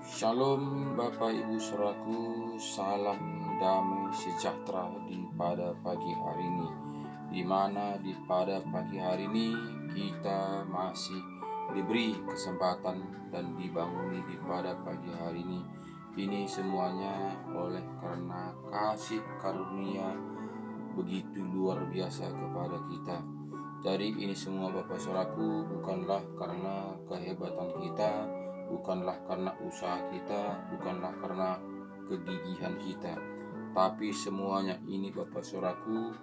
Shalom Bapak Ibu Saudaraku, salam damai sejahtera di pada pagi hari ini. Di mana di pada pagi hari ini kita masih diberi kesempatan dan dibanguni di pada pagi hari ini. Ini semuanya oleh karena kasih karunia begitu luar biasa kepada kita. Jadi ini semua Bapak Saudaraku bukanlah karena kehebatan kita, bukanlah karena usaha kita, bukanlah karena kegigihan kita, tapi semuanya ini Bapak Saudaraku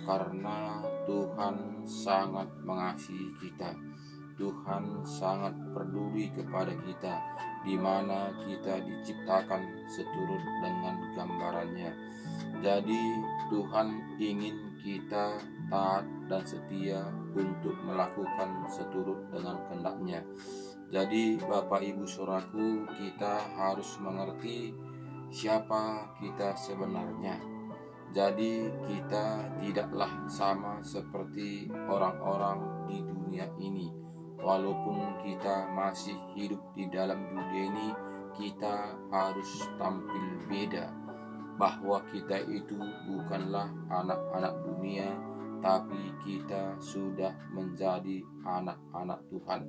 karena Tuhan sangat mengasihi kita. Tuhan sangat peduli kepada kita, di mana kita diciptakan seturut dengan gambarannya. Jadi Tuhan ingin kita taat dan setia untuk melakukan seturut dengan kehendak-Nya. Jadi Bapak Ibu Saudaraku, kita harus mengerti siapa kita sebenarnya. Jadi kita tidaklah sama seperti orang-orang di dunia ini. Walaupun kita masih hidup di dalam dunia ini, kita harus tampil beda, bahwa kita itu bukanlah anak-anak dunia, tapi kita sudah menjadi anak-anak Tuhan.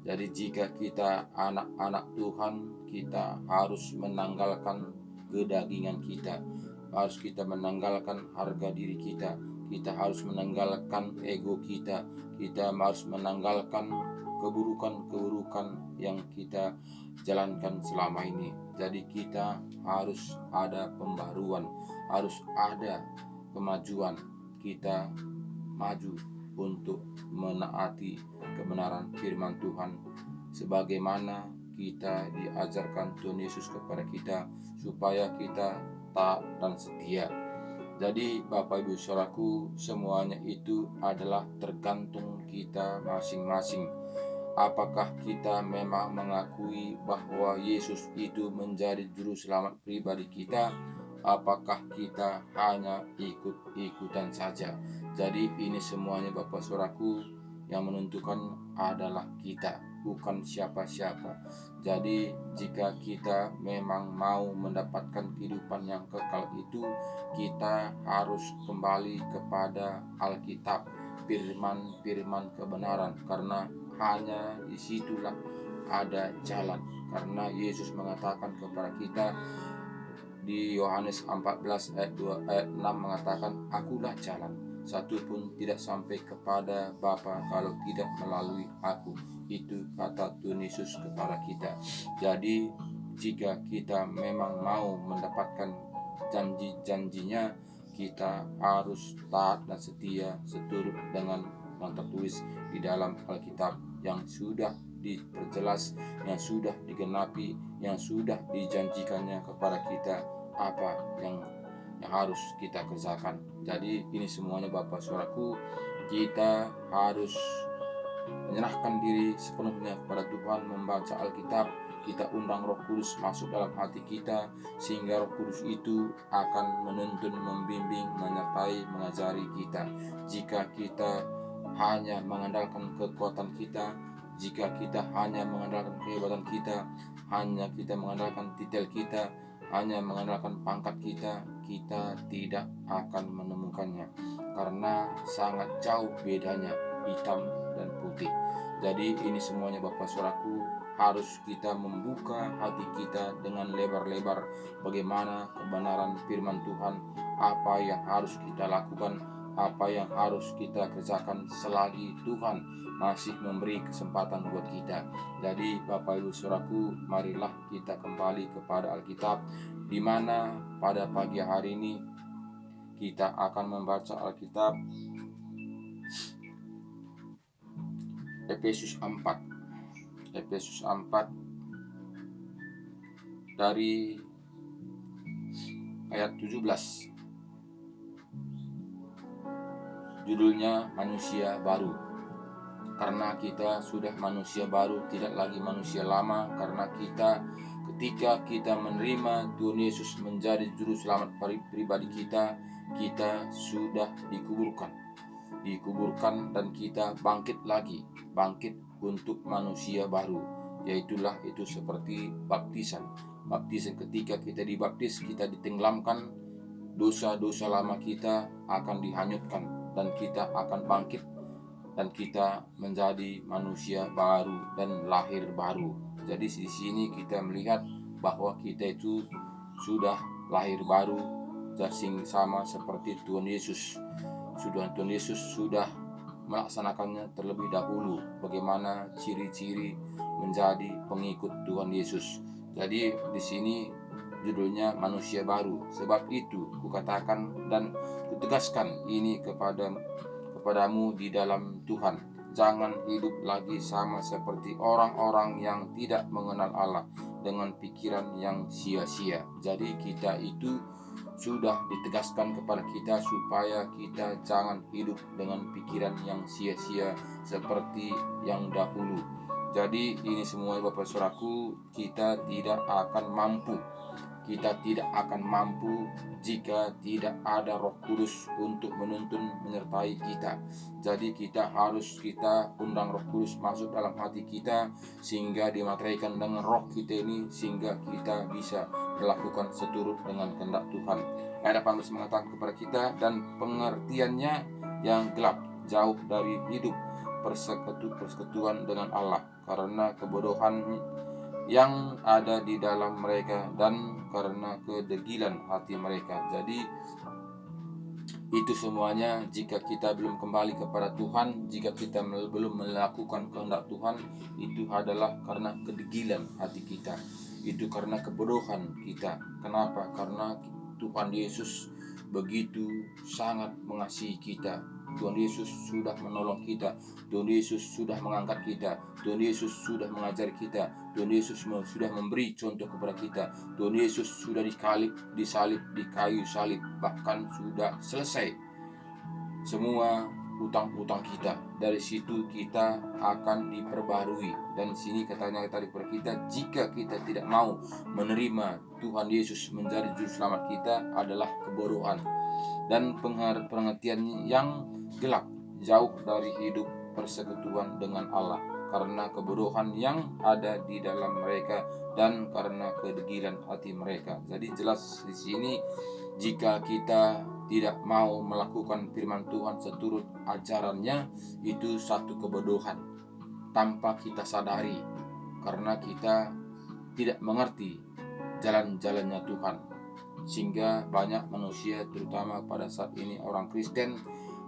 Jadi jika kita anak-anak Tuhan, kita harus menanggalkan kedagingan kita, harus kita menanggalkan harga diri kita, kita harus menanggalkan ego kita, kita harus menanggalkan keburukan-keburukan yang kita jalankan selama ini. Jadi kita harus ada pembaruan, harus ada kemajuan. Kita maju untuk menaati kebenaran firman Tuhan sebagaimana kita diajarkan Tuhan Yesus kepada kita, supaya kita taat dan setia. Jadi Bapak Ibu Saudaraku, semuanya itu adalah tergantung kita masing-masing. Apakah kita memang mengakui bahwa Yesus itu menjadi juru selamat pribadi kita? Apakah kita hanya ikut-ikutan saja? Jadi ini semuanya Bapak Saudaraku, yang menentukan adalah kita, bukan siapa-siapa. Jadi jika kita memang mau mendapatkan kehidupan yang kekal itu, kita harus kembali kepada Alkitab, firman-firman kebenaran, karena hanya disitulah ada jalan. Karena Yesus mengatakan kepada kita di Yohanes 14 ayat 2 ayat 6 mengatakan, "Akulah jalan, satu pun tidak sampai kepada Bapa kalau tidak melalui aku." Itu kata Tuhan Yesus kepada kita. Jadi jika kita memang mau mendapatkan janji-janjinya, kita harus taat dan setia seturut dengan yang tertulis di dalam Alkitab, yang sudah diperjelas, yang sudah digenapi, yang sudah dijanjikannya kepada kita apa yang harus kita kerjakan. Jadi ini semuanya Bapak Saudaraku, kita harus menyerahkan diri sepenuhnya kepada Tuhan, membaca Alkitab. Kita undang Roh Kudus masuk dalam hati kita, sehingga Roh Kudus itu akan menuntun, membimbing, menyertai, mengajari kita. Jika kita hanya mengandalkan kekuatan kita, jika kita hanya mengandalkan kehebatan kita, hanya kita mengandalkan titel kita, hanya mengandalkan pangkat kita, kita tidak akan menemukannya, karena sangat jauh bedanya hitam dan putih. Jadi ini semuanya Bapak Saudaraku, harus kita membuka hati kita dengan lebar-lebar bagaimana kebenaran firman Tuhan, apa yang harus kita lakukan, apa yang harus kita kerjakan selagi Tuhan masih memberi kesempatan buat kita. Jadi Bapak Ibu Saudaraku, marilah kita kembali kepada Alkitab, di mana pada pagi hari ini kita akan membaca Alkitab Efesus 4 dari ayat 17. Judulnya manusia baru. Karena kita sudah manusia baru, tidak lagi manusia lama, karena ketika kita menerima Tuhan Yesus menjadi juru selamat pribadi kita, kita sudah dikuburkan dan kita bangkit lagi, bangkit untuk manusia baru. itu seperti baptisan. Baptisan, ketika kita dibaptis, kita ditenggelamkan, dosa-dosa lama kita akan dihanyutkan dan kita akan bangkit dan kita menjadi manusia baru dan lahir baru. Jadi di sini kita melihat bahwa kita itu sudah lahir baru, sama seperti Tuhan Yesus. Tuhan Yesus sudah melaksanakannya terlebih dahulu. Bagaimana ciri-ciri menjadi pengikut Tuhan Yesus. Jadi di sini judulnya manusia baru. Sebab itu kukatakan dan kutegaskan ini kepadamu di dalam Tuhan. Jangan hidup lagi sama seperti orang-orang yang tidak mengenal Allah dengan pikiran yang sia-sia. Jadi kita itu sudah ditegaskan kepada kita supaya kita jangan hidup dengan pikiran yang sia-sia seperti yang dahulu. Jadi ini semua Bapak Saudaraku, kita tidak akan mampu jika tidak ada Roh Kudus untuk menuntun menyertai kita. Jadi kita undang Roh Kudus masuk dalam hati kita sehingga dimateraikan dengan roh kita ini, sehingga kita bisa melakukan seturut dengan kehendak Tuhan. Ayat 18 mengatakan kepada kita, dan pengertiannya yang gelap, jauh dari hidup persekutuan dengan Allah, karena kebodohan yang ada di dalam mereka dan karena kedegilan hati mereka. Jadi itu semuanya, jika kita belum kembali kepada Tuhan, jika kita belum melakukan kehendak Tuhan, itu adalah karena kedegilan hati kita, itu karena kebodohan kita. Kenapa? Karena Tuhan Yesus begitu sangat mengasihi kita. Tuhan Yesus sudah menolong kita, Tuhan Yesus sudah mengangkat kita, Tuhan Yesus sudah mengajari kita, Tuhan Yesus sudah memberi contoh kepada kita, Tuhan Yesus sudah disalib di kayu salib, bahkan sudah selesai semua utang-utang kita. Dari situ kita akan diperbarui. Dan sini katanya tadi kepada kita, jika kita tidak mau menerima Tuhan Yesus menjadi juru selamat kita, adalah kebodohan dan pengertian yang gelap, jauh dari hidup persekutuan dengan Allah, karena kebodohan yang ada di dalam mereka dan karena kedegilan hati mereka. Jadi jelas di sini, jika kita tidak mau melakukan firman Tuhan seturut ajarannya, itu satu kebodohan tanpa kita sadari, karena kita tidak mengerti jalan-jalannya Tuhan. Sehingga banyak manusia, terutama pada saat ini orang Kristen,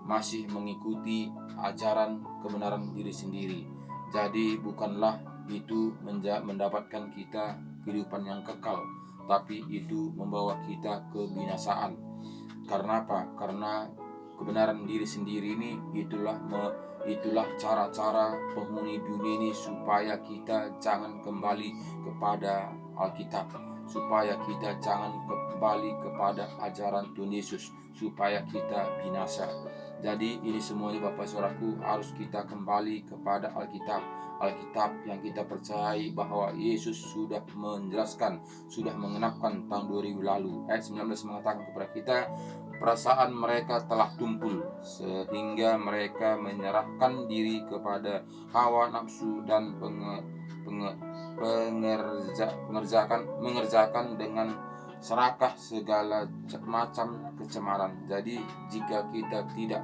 masih mengikuti ajaran kebenaran diri sendiri. Jadi bukanlah itu mendapatkan kita kehidupan yang kekal, tapi itu membawa kita ke binasaan. Karena apa? Karena kebenaran diri sendiri ini itulah cara-cara penghuni dunia ini supaya kita jangan kembali kepada Alkitab, supaya kita jangan kembali kepada ajaran Tuhan Yesus, supaya kita binasa. Jadi ini semuanya Bapak Saudaraku, harus kita kembali kepada Alkitab yang kita percayai bahwa Yesus sudah menjelaskan, sudah mengenapkan tahun 2000 lalu. Ayat 19 mengatakan kepada kita, perasaan mereka telah tumpul sehingga mereka menyerahkan diri kepada hawa nafsu dan mengerjakan dengan serakah segala macam kecemaran. Jadi jika kita tidak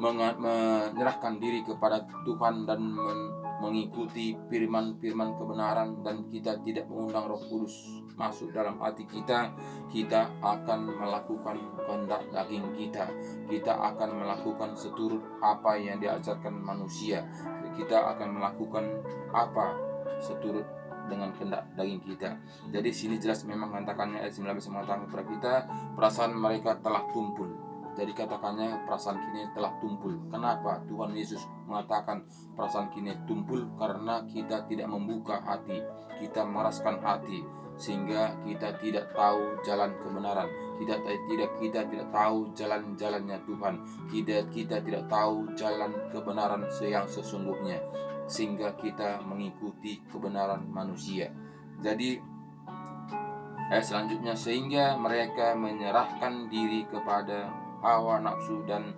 menyerahkan diri kepada Tuhan dan mengikuti firman-firman kebenaran, dan kita tidak mengundang Roh Kudus masuk dalam hati kita, kita akan melakukan kehendak daging kita. Kita akan melakukan seturut apa yang diajarkan manusia. Kita akan melakukan apa seturut dengan kehendak daging kita. Jadi sini jelas memang katakannya, ayat 19 mengatakan kepada kita, perasaan mereka telah tumpul. Jadi katakannya perasaan kini telah tumpul. Kenapa Tuhan Yesus mengatakan perasaan kini tumpul? Karena kita tidak membuka hati, kita meraskan hati, sehingga kita tidak tahu jalan kebenaran. Kita tidak tahu jalan-jalannya Tuhan. Kita tidak tahu jalan kebenaran yang sesungguhnya, sehingga kita mengikuti kebenaran manusia. Jadi ayat selanjutnya, sehingga mereka menyerahkan diri kepada hawa nafsu dan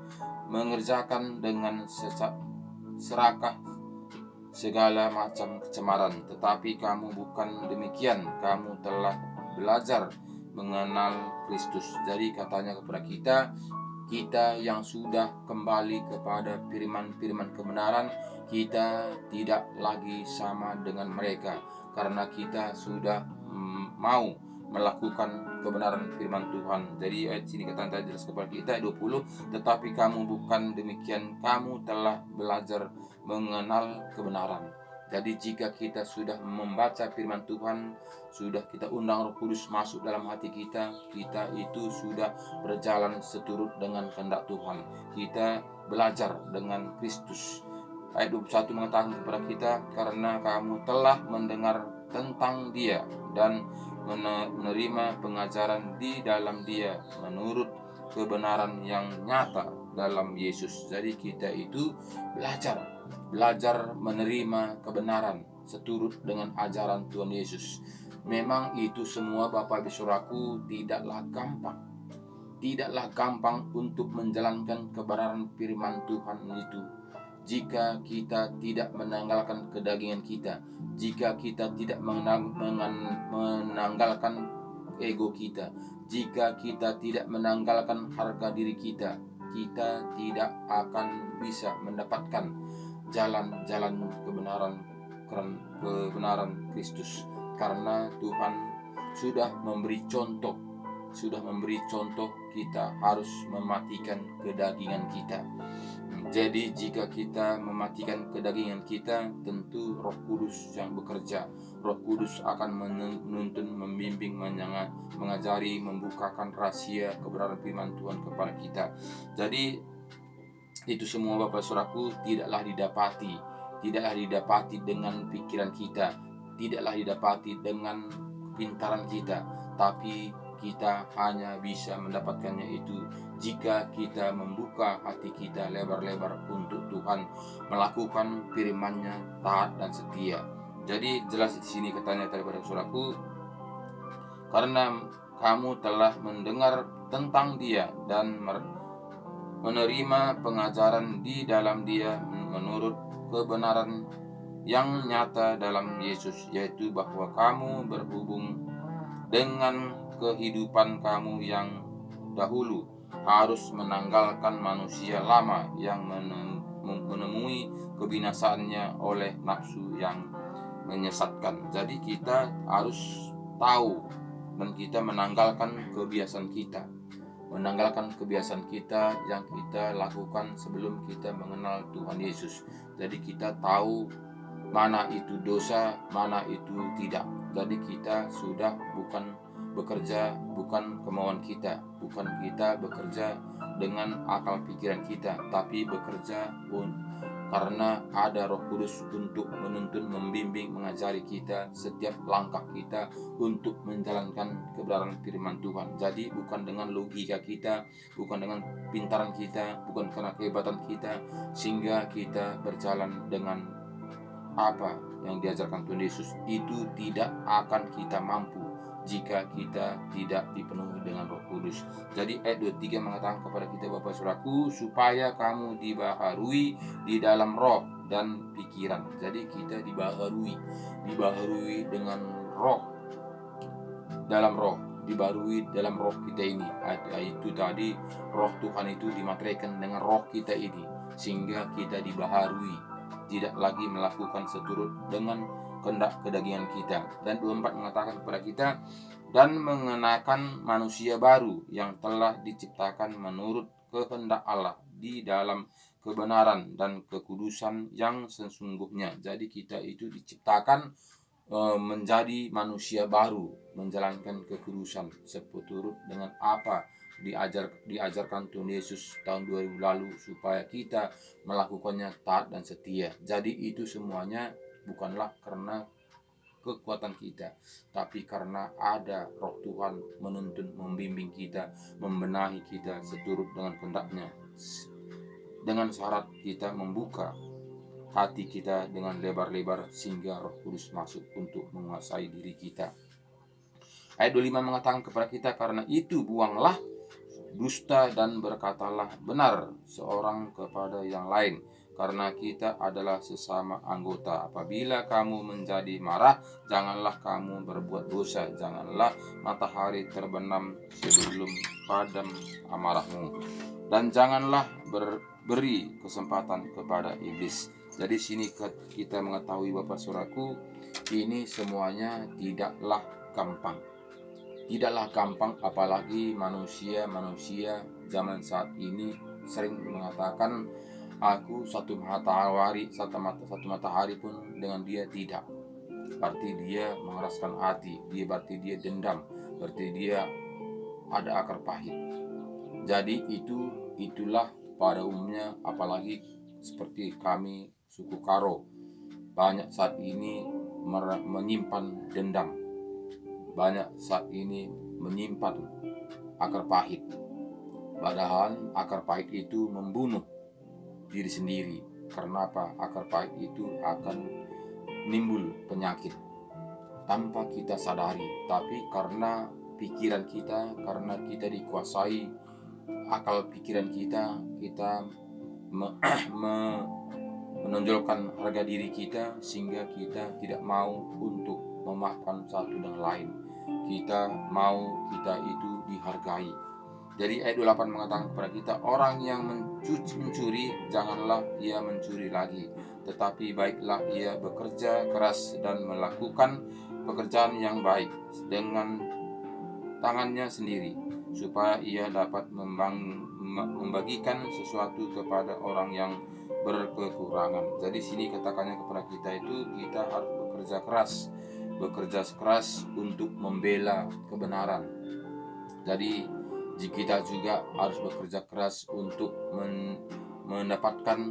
mengerjakan dengan serakah segala macam kecemaran. Tetapi kamu bukan demikian, kamu telah belajar mengenal Kristus. Jadi katanya kepada kita yang sudah kembali kepada firman-firman kebenaran, kita tidak lagi sama dengan mereka, karena kita sudah mau melakukan kebenaran firman Tuhan. Jadi ayat sini kata jelas kepada kita, ayat 20, tetapi kamu bukan demikian, kamu telah belajar mengenal kebenaran. Jadi jika kita sudah membaca firman Tuhan, sudah kita undang Roh Kudus masuk dalam hati kita, kita itu sudah berjalan seturut dengan kehendak Tuhan. Kita belajar dengan Kristus. Ayat 21 mengatakan kepada kita, karena kamu telah mendengar tentang Dia dan menerima pengajaran di dalam Dia menurut kebenaran yang nyata dalam Yesus. Jadi kita itu belajar menerima kebenaran seturut dengan ajaran Tuhan Yesus. Memang itu semua Bapak Ibu Saudaraku tidaklah gampang untuk menjalankan kebenaran firman Tuhan itu. Jika kita tidak menanggalkan kedagingan kita, jika kita tidak menanggalkan ego kita, jika kita tidak menanggalkan harga diri kita, kita tidak akan bisa mendapatkan jalan-jalan kebenaran Kristus. Karena Tuhan sudah memberi contoh kita harus mematikan kedagingan kita. Jadi jika kita mematikan kedagingan kita, tentu Roh Kudus yang bekerja. Roh Kudus akan menuntun, membimbing, mengajari, membukakan rahasia kebenaran firman Tuhan kepada kita. Jadi itu semua Bapak Saudaraku tidaklah didapati dengan pikiran kita, tidaklah didapati dengan pintaran kita, tapi kita hanya bisa mendapatkannya itu jika kita membuka hati kita lebar-lebar untuk Tuhan, melakukan firman-Nya taat dan setia. Jadi jelas di sini katanya kepada saudaraku, karena kamu telah mendengar tentang Dia dan menerima pengajaran di dalam Dia menurut kebenaran yang nyata dalam Yesus, yaitu bahwa kamu berhubung dengan kehidupan kamu yang dahulu harus menanggalkan manusia lama yang menemui kebinasaannya oleh nafsu yang menyesatkan. Jadi kita harus tahu dan kita menanggalkan kebiasaan kita yang kita lakukan sebelum kita mengenal Tuhan Yesus. Jadi kita tahu mana itu dosa, mana itu tidak. Jadi kita sudah bukan bekerja bukan kemauan kita, bukan kita bekerja dengan akal pikiran kita, tapi bekerja karena ada Roh Kudus untuk menuntun, membimbing, mengajari kita setiap langkah kita untuk menjalankan kebenaran firman Tuhan. Jadi bukan dengan logika kita, bukan dengan pintaran kita, bukan karena kehebatan kita, sehingga kita berjalan dengan apa yang diajarkan Tuhan Yesus. Itu tidak akan kita mampu jika kita tidak dipenuhi dengan Roh Kudus. Jadi ayat 23 mengatakan kepada kita Bapak Saudaraku, supaya kamu dibaharui di dalam roh dan pikiran. Jadi kita dibaharui dengan roh, dalam roh, dibaharui dalam roh kita ini. Itu tadi roh Tuhan itu dimateraikan dengan roh kita ini, sehingga kita dibaharui, tidak lagi melakukan seturut dengan kehendak kedagingan kita. Dan 24 mengatakan kepada kita, dan mengenakan manusia baru yang telah diciptakan menurut kehendak Allah di dalam kebenaran dan kekudusan yang sesungguhnya. Jadi kita itu diciptakan menjadi manusia baru, menjalankan kekudusan seturut dengan apa diajarkan Tuhan Yesus tahun 2000 lalu, supaya kita melakukannya taat dan setia. Jadi itu semuanya bukanlah karena kekuatan kita, tapi karena ada Roh Tuhan menuntun, membimbing kita, membenahi kita seturut dengan kehendak-Nya, dengan syarat kita membuka hati kita dengan lebar-lebar sehingga Roh Kudus masuk untuk menguasai diri kita. Ayat 25 mengatakan kepada kita, karena itu buanglah dusta dan berkatalah benar seorang kepada yang lain, karena kita adalah sesama anggota. Apabila kamu menjadi marah, janganlah kamu berbuat dosa. Janganlah matahari terbenam sebelum padam amarahmu, dan janganlah beri kesempatan kepada iblis. Jadi sini kita mengetahui Bapak Saudaraku, ini semuanya tidaklah gampang. Tidaklah gampang, apalagi manusia zaman saat ini sering mengatakan, aku satu matahari pun dengan dia tidak. Berarti dia mengeraskan hati, berarti dia dendam, berarti dia ada akar pahit. Jadi itulah pada umumnya, apalagi seperti kami suku Karo, banyak saat ini menyimpan dendam, banyak saat ini menyimpan akar pahit. Padahal akar pahit itu membunuh diri sendiri. Karena apa? Akar pahit itu akan nimbul penyakit tanpa kita sadari. Tapi karena pikiran kita, karena kita dikuasai akal pikiran kita menonjolkan harga diri kita, sehingga kita tidak mau untuk memaafkan satu dan lain. Kita mau kita itu dihargai. Jadi ayat 28 mengatakan kepada kita, orang yang mencuri, janganlah ia mencuri lagi, tetapi baiklah ia bekerja keras dan melakukan pekerjaan yang baik dengan tangannya sendiri, supaya ia dapat membagikan sesuatu kepada orang yang berkekurangan. Jadi sini katakannya kepada kita itu, kita harus bekerja keras untuk membela kebenaran. Jadi kita juga harus bekerja keras untuk mendapatkan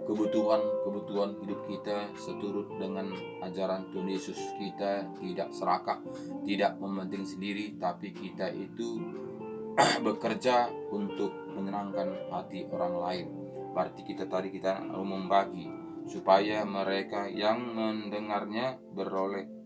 kebutuhan hidup kita seturut dengan ajaran Tuhan Yesus. Kita tidak serakah, tidak mementing sendiri, tapi kita itu bekerja untuk menyenangkan hati orang lain. Berarti kita membagi supaya mereka yang mendengarnya beroleh.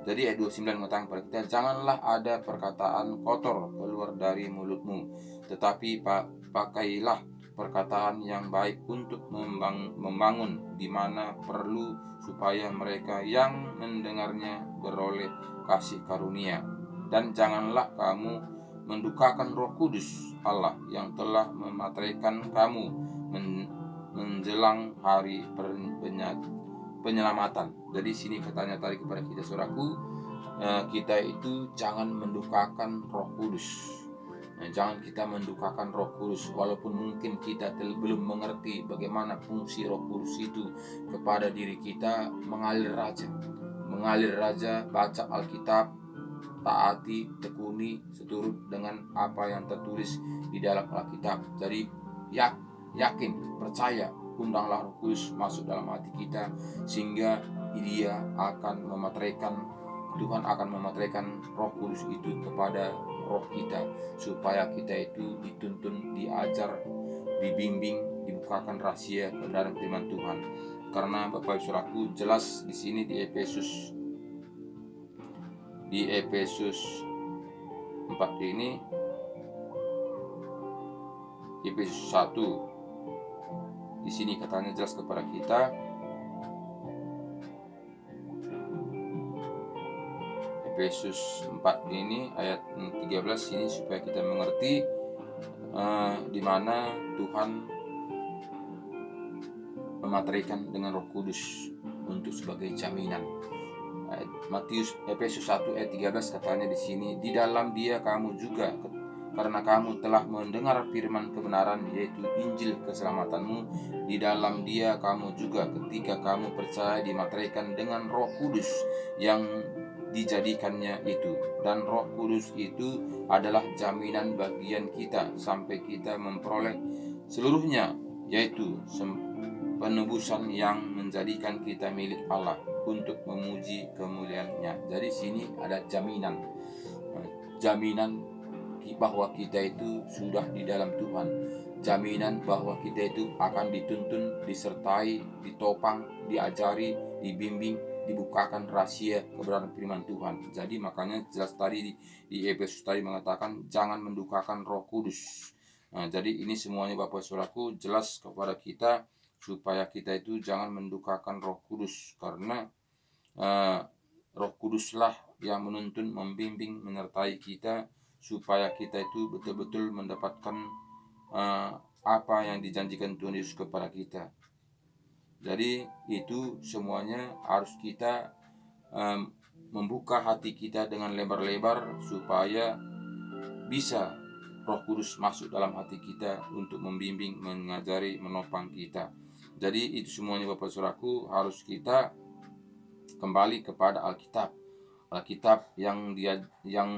Jadi ayat 29 mengatakan kepada kita, janganlah ada perkataan kotor keluar dari mulutmu, tetapi pakailah perkataan yang baik untuk membangun di mana perlu, supaya mereka yang mendengarnya beroleh kasih karunia. Dan janganlah kamu mendukakan Roh Kudus Allah yang telah memateraikan kamu menjelang hari penyelamatan. Jadi sini katanya tadi kepada kita, saudaraku, kita itu jangan mendukakan Roh Kudus. Jangan kita mendukakan Roh Kudus, walaupun mungkin kita belum mengerti bagaimana fungsi Roh Kudus itu kepada diri kita. Mengalir raja, baca Alkitab, taati, tekuni seturut dengan apa yang tertulis di dalam Alkitab. Jadi yakin, percaya, undanglah Roh Kudus masuk dalam hati kita, sehingga Tuhan akan memateraikan Roh Kudus itu kepada roh kita, supaya kita itu dituntun, diajar, dibimbing, dibukakan rahasia kebenaran firman Tuhan. Karena Bapak Ibu Saudaraku, jelas di sini di Efesus 4 ini, Efesus 1 di sini katanya jelas kepada kita, Efesus 4 ini ayat 13 ini, supaya kita mengerti di mana Tuhan memateraikan dengan Roh Kudus untuk sebagai jaminan. Efesus 1 ayat 13 katanya di sini, di dalam Dia kamu juga, karena kamu telah mendengar firman kebenaran, yaitu Injil keselamatanmu, di dalam Dia kamu juga ketika kamu percaya dimateraikan dengan Roh Kudus yang dijadikannya itu. Dan Roh Kudus itu adalah jaminan bagian kita sampai kita memperoleh seluruhnya, yaitu penebusan yang menjadikan kita milik Allah untuk memuji kemuliaan-Nya. Jadi sini ada jaminan bahwa kita itu sudah di dalam Tuhan, jaminan bahwa kita itu akan dituntun, disertai, ditopang, diajari, dibimbing, dibukakan rahasia kebenaran firman Tuhan. Jadi makanya jelas tadi di Efesus tadi mengatakan jangan mendukakan Roh Kudus. Jadi ini semuanya Bapak Saudaraku jelas kepada kita supaya kita itu jangan mendukakan Roh Kudus, karena uh, Roh Kuduslah yang menuntun, membimbing, menyertai kita supaya kita itu betul-betul mendapatkan apa yang dijanjikan Tuhan Yesus kepada kita. Jadi itu semuanya harus kita membuka hati kita dengan lebar-lebar supaya bisa Roh Kudus masuk dalam hati kita untuk membimbing, mengajari, menopang kita. Jadi itu semuanya Bapak Saudaraku harus kita kembali kepada Alkitab. Alkitab yang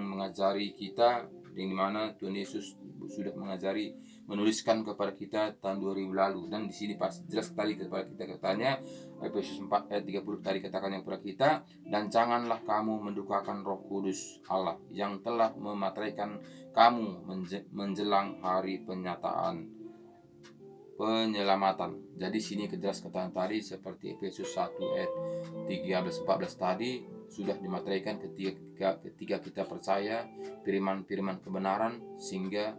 mengajari kita, yang dimana Tuhan Yesus sudah mengajari, menuliskan kepada kita tahun 2000 lalu. Dan di sini pas jelas tadi kepada kita katanya, Efesus 4 ayat 30 tadi katakan yang kepada kita, dan janganlah kamu mendukakan Roh Kudus Allah yang telah memateraikan kamu menjelang hari penyelamatan. Jadi sini kejelas katakan tadi seperti Efesus 1 ayat 13-14 tadi sudah dimateraikan ketika kita percaya firman-firman kebenaran, sehingga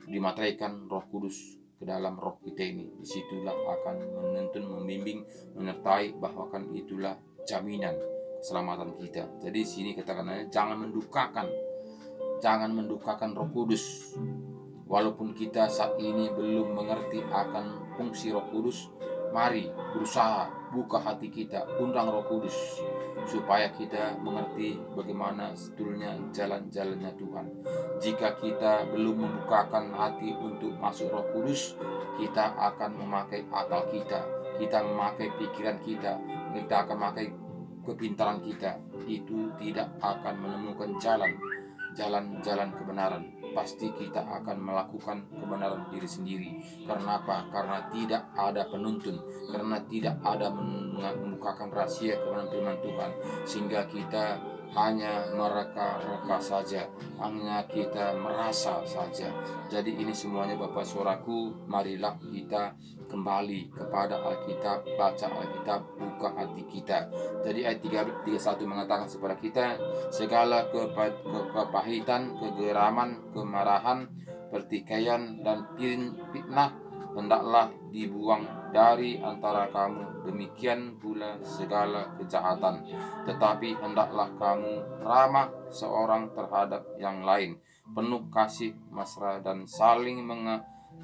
dimateraikan Roh Kudus ke dalam roh kita ini. Disitulah akan menuntun, membimbing, menyertai, bahkan itulah jaminan keselamatan kita. Jadi sini katakannya jangan mendukakan Roh Kudus. Walaupun kita saat ini belum mengerti akan fungsi Roh Kudus, mari berusaha buka hati kita, undang Roh Kudus supaya kita mengerti bagaimana sebetulnya jalan-jalannya Tuhan. Jika kita belum membukakan hati untuk masuk Roh Kudus, kita akan memakai akal kita memakai pikiran kita akan memakai kepintaran kita. Itu tidak akan menemukan jalan kebenaran. Pasti kita akan melakukan kebenaran diri sendiri. Karena apa? Karena tidak ada penuntun, karena tidak ada membukakan rahasia kebenaran firman Tuhan, sehingga kita hanya mereka-reka saja, hanya kita merasa saja. Jadi ini semuanya Bapak Saudaraku, marilah kita kembali kepada Alkitab, baca Alkitab, buka hati kita. Jadi ayat 31 mengatakan kepada kita, segala kepahitan, kegeraman, kemarahan, pertikaian, dan fitnah hendaklah dibuang dari antara kamu. Demikian pula segala kejahatan. Tetapi hendaklah kamu ramah seorang terhadap yang lain, penuh kasih mesra dan saling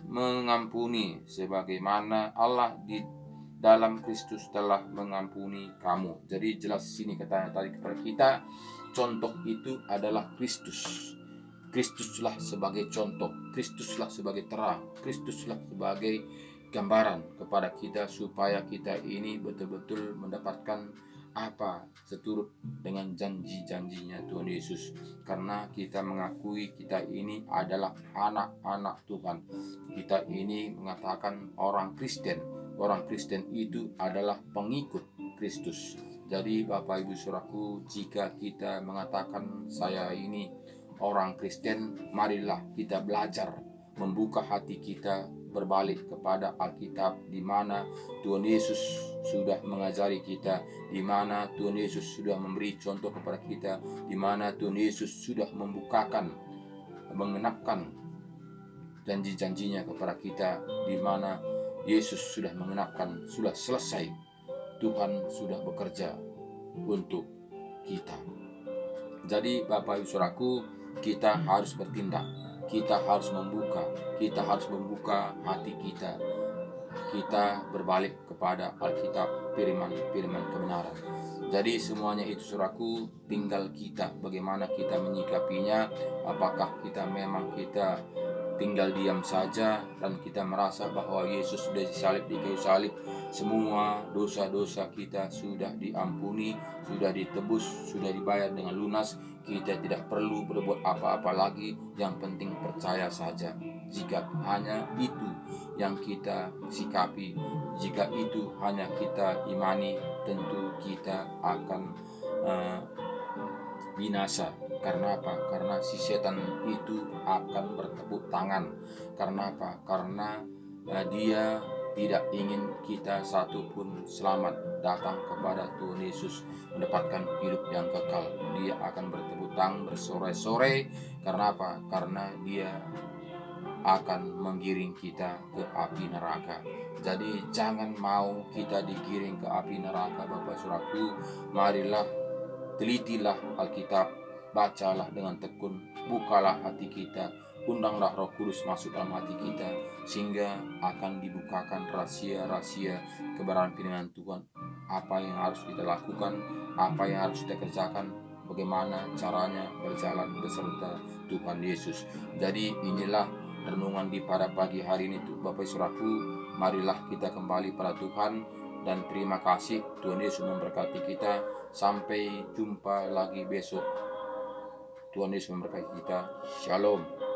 mengampuni, sebagaimana Allah di dalam Kristus telah mengampuni kamu. Jadi jelas sini katanya tadi kepada kita, contoh itu adalah Kristus. Kristuslah sebagai contoh, Kristuslah sebagai terang, Kristuslah sebagai gambaran kepada kita supaya kita ini betul-betul mendapatkan apa seturut dengan janji-janjinya Tuhan Yesus. Karena kita mengakui kita ini adalah anak-anak Tuhan. Kita ini mengatakan orang Kristen. Orang Kristen itu adalah pengikut Kristus. Jadi Bapak Ibu Saudaraku, jika kita mengatakan saya ini orang Kristen, marilah kita belajar membuka hati kita, berbalik kepada Alkitab, di mana Tuhan Yesus sudah mengajari kita, di mana Tuhan Yesus sudah memberi contoh kepada kita, di mana Tuhan Yesus sudah mengenapkan janji-janjinya kepada kita, di mana Yesus sudah mengenapkan, sudah selesai, Tuhan sudah bekerja untuk kita. Jadi Bapak Ibu Saudaraku, kita harus bertindak, kita harus membuka hati kita. Kita berbalik kepada Alkitab, firman kebenaran. Jadi semuanya itu Saudaraku, tinggal kita bagaimana kita menyikapinya. Apakah kita memang tinggal diam saja dan kita merasa bahwa Yesus sudah disalib di kayu salib, semua dosa-dosa kita sudah diampuni, sudah ditebus, sudah dibayar dengan lunas, kita tidak perlu berbuat apa-apa lagi, yang penting percaya saja. Jika hanya itu yang kita sikapi, jika itu hanya kita imani, tentu kita akan binasa. Karena apa? Karena si setan itu akan bertepuk tangan. Karena apa? Karena dia tidak ingin kita satupun selamat datang kepada Tuhan Yesus, mendapatkan hidup yang kekal. Dia akan bertepuk tangan bersorai-sorai. Karena apa? Karena dia akan menggiring kita ke api neraka. Jadi jangan mau kita digiring ke api neraka, Bapak Saudaraku. Marilah telitilah Alkitab, bacalah dengan tekun, bukalah hati kita, undanglah Roh Kudus masuk dalam hati kita, sehingga akan dibukakan rahasia-rahasia kebenaran firman Tuhan. Apa yang harus kita lakukan, apa yang harus kita kerjakan, bagaimana caranya berjalan beserta Tuhan Yesus. Jadi inilah renungan di pada pagi hari ini, Bapak Saudaraku. Marilah kita kembali pada Tuhan, dan terima kasih Tuhan Yesus memberkati kita. Sampai jumpa lagi besok. Tuhan Yesus memberkati kita. Shalom.